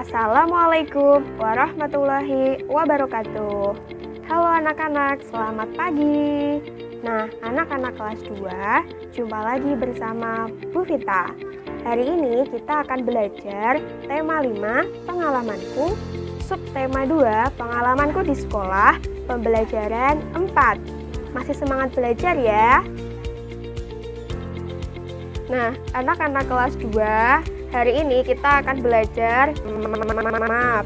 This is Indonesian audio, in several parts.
Assalamualaikum warahmatullahi wabarakatuh. Halo anak-anak, selamat pagi. Nah, anak-anak kelas 2, jumpa lagi bersama Bu Vita. Hari ini kita akan belajar tema 5, pengalamanku, subtema 2, pengalamanku di sekolah, pembelajaran 4. Masih semangat belajar ya? Nah, anak-anak kelas 2, hari ini kita akan belajar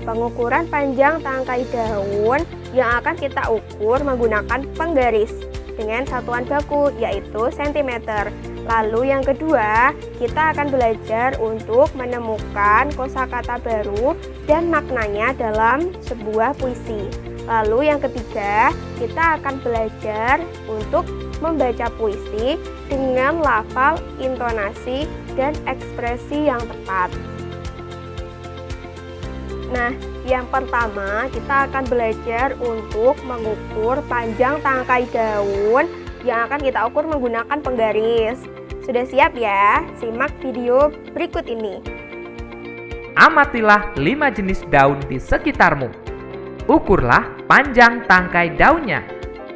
pengukuran panjang tangkai daun yang akan kita ukur menggunakan penggaris dengan satuan baku yaitu sentimeter. Lalu yang kedua, kita akan belajar untuk menemukan kosakata baru dan maknanya dalam sebuah puisi. Lalu yang ketiga, kita akan belajar untuk membaca puisi dengan lafal, intonasi, dan ekspresi yang tepat. Nah, yang pertama kita akan belajar untuk mengukur panjang tangkai daun yang akan kita ukur menggunakan penggaris. Sudah siap ya? Simak video berikut ini. Amatilah 5 jenis daun di sekitarmu. Ukurlah panjang tangkai daunnya.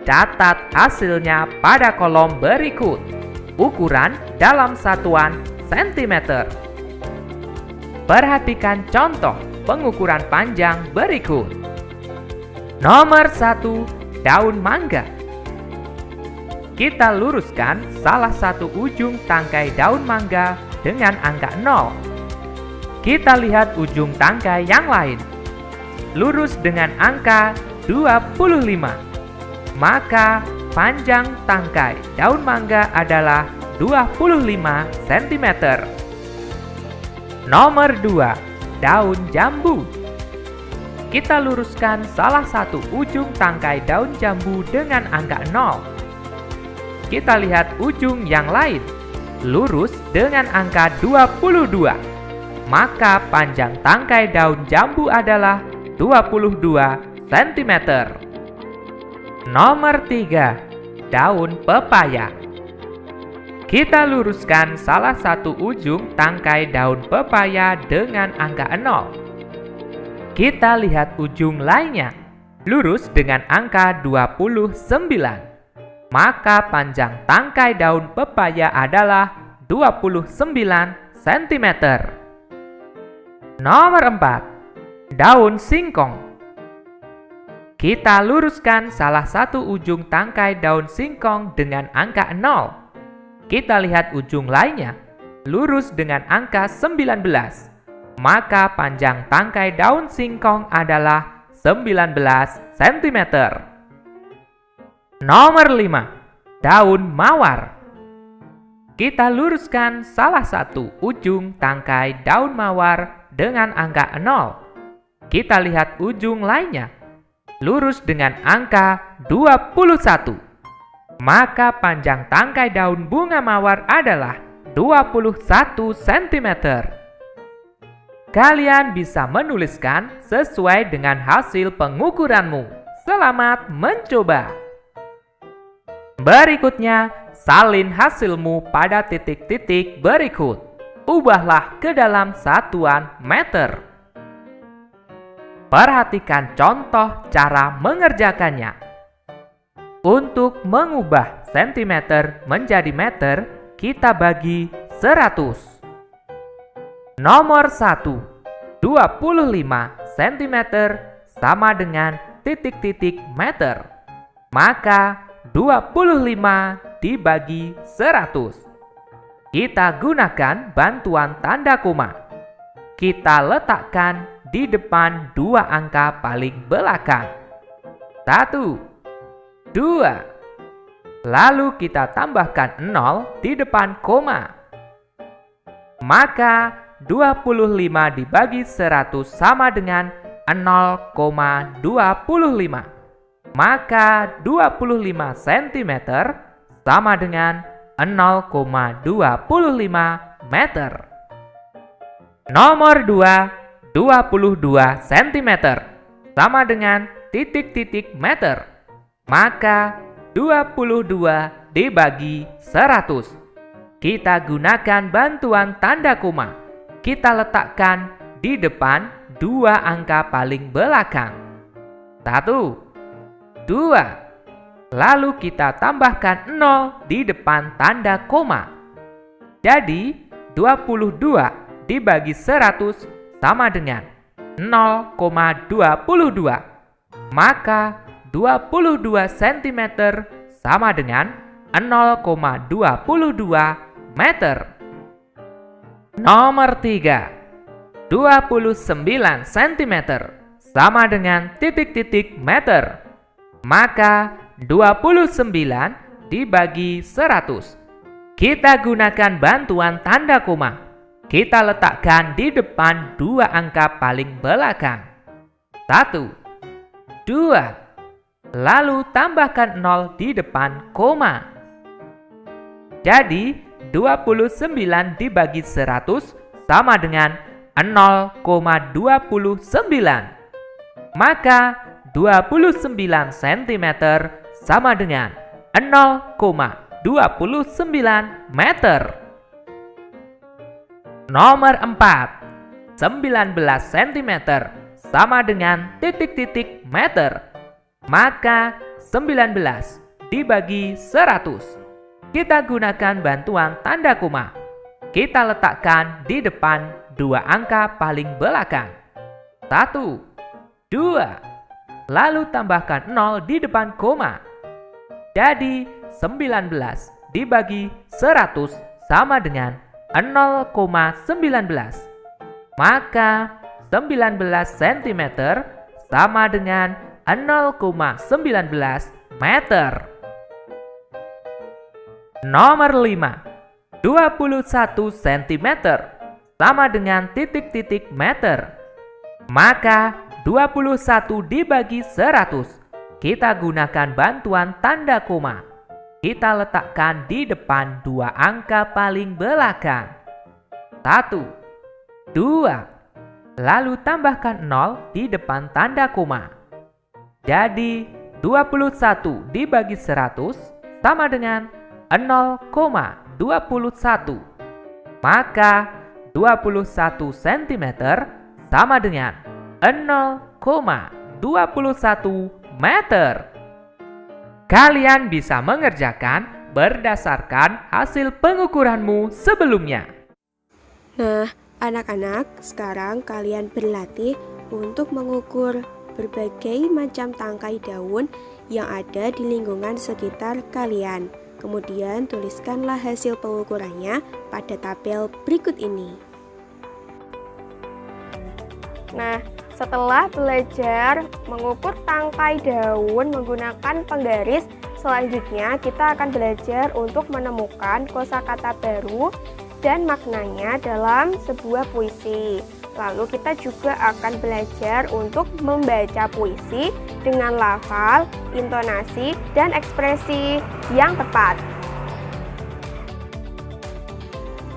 Catat hasilnya pada kolom berikut. Ukuran dalam satuan sentimeter. Perhatikan contoh pengukuran panjang berikut. Nomor 1, daun mangga. Kita luruskan salah satu ujung tangkai daun mangga dengan angka 0. Kita lihat ujung tangkai yang lain. Lurus dengan angka 25. Maka panjang tangkai daun mangga adalah 25 cm. Nomor 2, daun jambu. Kita luruskan salah satu ujung tangkai daun jambu dengan angka 0. Kita lihat ujung yang lain. Lurus dengan angka 22. Maka panjang tangkai daun jambu adalah 22 cm. Nomor 3, daun pepaya. Kita luruskan salah satu ujung tangkai daun pepaya dengan angka 0. Kita lihat ujung lainnya, lurus dengan angka 29. Maka panjang tangkai daun pepaya adalah 29 cm. Nomor 4, daun singkong. Kita luruskan salah satu ujung tangkai daun singkong dengan angka 0. Kita lihat ujung lainnya, lurus dengan angka 19. Maka panjang tangkai daun singkong adalah 19 cm. Nomor 5, daun mawar. Kita luruskan salah satu ujung tangkai daun mawar dengan angka 0. Kita lihat ujung lainnya, lurus dengan angka 21. Maka panjang tangkai daun bunga mawar adalah 21 cm. Kalian bisa menuliskan sesuai dengan hasil pengukuranmu. Selamat mencoba. Berikutnya, salin hasilmu pada titik-titik berikut. Ubahlah ke dalam satuan meter. Perhatikan contoh cara mengerjakannya. Untuk mengubah sentimeter menjadi meter, kita bagi 100. Nomor 1, 25 cm sama dengan titik-titik meter. Maka 25 dibagi 100. Kita gunakan bantuan tanda koma. Kita letakkan di depan dua angka paling belakang. 1, 2. Lalu kita tambahkan 0 di depan koma. Maka 25 dibagi 100 sama dengan 0,25. Maka 25 cm sama dengan 0,25 meter. Nomor 2, 22 cm sama dengan titik-titik meter. Maka 22 dibagi 100. Kita gunakan bantuan tanda koma. Kita letakkan di depan dua angka paling belakang. 1, 2. Lalu kita tambahkan 0 di depan tanda koma. Jadi 22 dibagi 100 sama dengan 0,22. Maka 22 cm sama dengan 0,22 meter. Nomor 3. 29 cm sama dengan titik-titik meter. Maka 29 dibagi 100. Kita gunakan bantuan tanda koma. Kita letakkan di depan dua angka paling belakang. 1, 2. Lalu tambahkan 0 di depan koma. Jadi 29 dibagi 100 sama dengan 0,29. Maka 29 cm sama dengan 0,29 meter. Nomor 4. 19 cm sama dengan titik-titik meter. Maka 19 dibagi 100. Kita gunakan bantuan tanda koma. Kita letakkan di depan dua angka paling belakang. 1, 2. Lalu tambahkan 0 di depan koma. Jadi 19 dibagi 100 sama dengan 0,19. Maka 19 cm sama dengan 0,19 meter. Nomor 5. 21 cm sama dengan titik-titik meter. Maka 21 dibagi 100. Kita gunakan bantuan tanda koma. Kita letakkan di depan dua angka paling belakang. 1, 2. Lalu tambahkan 0 di depan tanda koma. Jadi 21 dibagi 100 sama dengan 0,21. Maka 21 cm sama dengan 0,21 meter. Kalian bisa mengerjakan berdasarkan hasil pengukuranmu sebelumnya. Nah, anak-anak, sekarang kalian berlatih untuk mengukur berbagai macam tangkai daun yang ada di lingkungan sekitar kalian. Kemudian tuliskanlah hasil pengukurannya pada tabel berikut ini. Nah, setelah belajar mengukur tangkai daun menggunakan penggaris, selanjutnya kita akan belajar untuk menemukan kosakata baru dan maknanya dalam sebuah puisi. Lalu kita juga akan belajar untuk membaca puisi dengan lafal, intonasi, dan ekspresi yang tepat.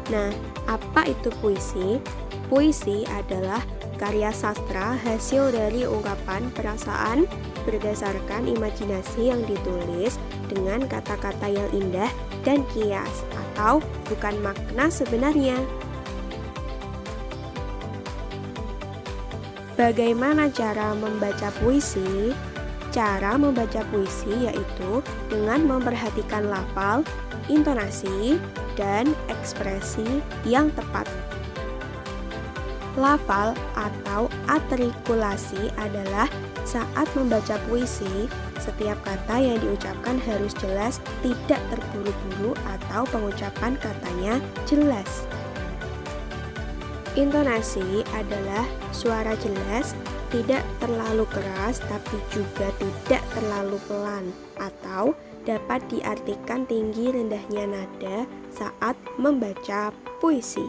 Nah, apa itu puisi? Puisi adalah karya sastra hasil dari ungkapan perasaan berdasarkan imajinasi yang ditulis dengan kata-kata yang indah dan kias atau bukan makna sebenarnya. Bagaimana cara membaca puisi? Cara membaca puisi yaitu dengan memperhatikan lafal, intonasi, dan ekspresi yang tepat. Lafal atau artikulasi adalah saat membaca puisi, setiap kata yang diucapkan harus jelas, tidak terburu-buru atau pengucapan katanya jelas. Intonasi adalah suara jelas, tidak terlalu keras tapi juga tidak terlalu pelan, atau dapat diartikan tinggi rendahnya nada saat membaca puisi.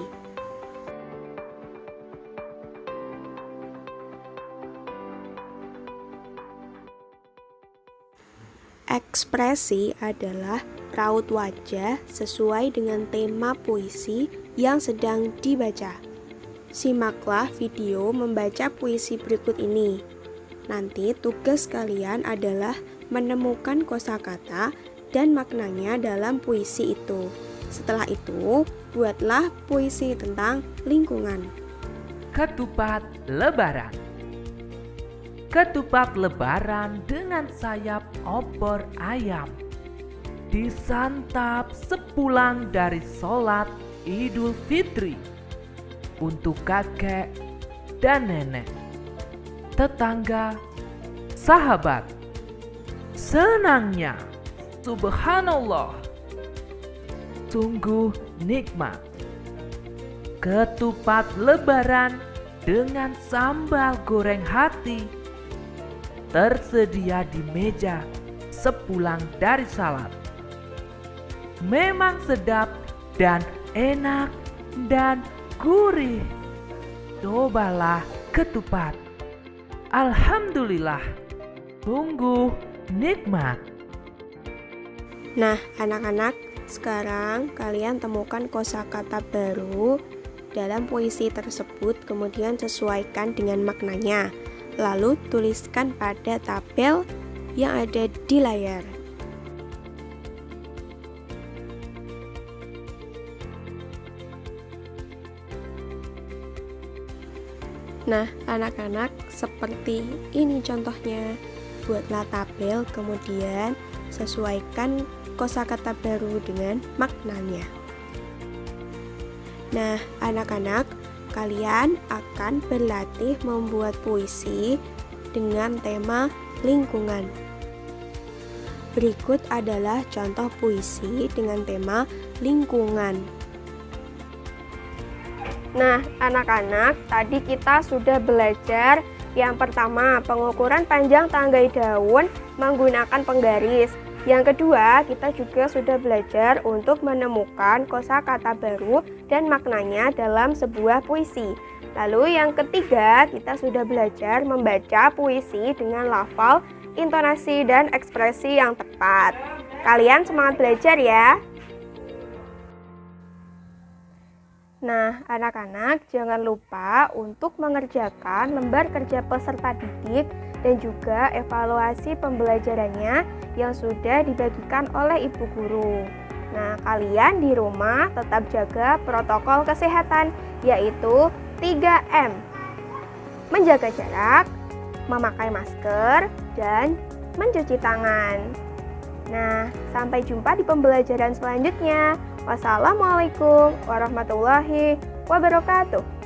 Ekspresi adalah raut wajah sesuai dengan tema puisi yang sedang dibaca. Simaklah video membaca puisi berikut ini. Nanti tugas kalian adalah menemukan kosakata dan maknanya dalam puisi itu. Setelah itu, buatlah puisi tentang lingkungan. ketupat lebaran. Ketupat lebaran dengan sayap opor ayam disantap sepulang dari sholat Idul Fitri untuk kakek dan nenek, tetangga, sahabat. Senangnya, subhanallah, sungguh nikmat. Ketupat lebaran dengan sambal goreng hati tersedia di meja sepulang dari salat. Memang sedap dan enak dan gurih. Cobalah ketupat. Alhamdulillah, sungguh nikmat. Nah, anak-anak, sekarang kalian temukan kosakata baru dalam puisi tersebut, kemudian sesuaikan dengan maknanya. Lalu tuliskan pada tabel yang ada di layar. Nah, anak-anak, seperti ini contohnya. Buatlah tabel, kemudian sesuaikan kosakata baru dengan maknanya. Nah, anak-anak, kalian akan berlatih membuat puisi dengan tema lingkungan. Berikut adalah contoh puisi dengan tema lingkungan. Nah, anak-anak, tadi kita sudah belajar yang pertama, pengukuran panjang tanggai daun menggunakan penggaris. Yang kedua, kita juga sudah belajar untuk menemukan kosakata baru dan maknanya dalam sebuah puisi. Lalu yang ketiga, kita sudah belajar membaca puisi dengan lafal, intonasi, dan ekspresi yang tepat. Kalian semangat belajar ya! Nah, anak-anak, jangan lupa untuk mengerjakan lembar kerja peserta didik dan juga evaluasi pembelajarannya yang sudah dibagikan oleh ibu guru. Nah, kalian di rumah tetap jaga protokol kesehatan, yaitu 3M. Menjaga jarak, memakai masker, dan mencuci tangan. Nah, sampai jumpa di pembelajaran selanjutnya. Wassalamualaikum warahmatullahi wabarakatuh.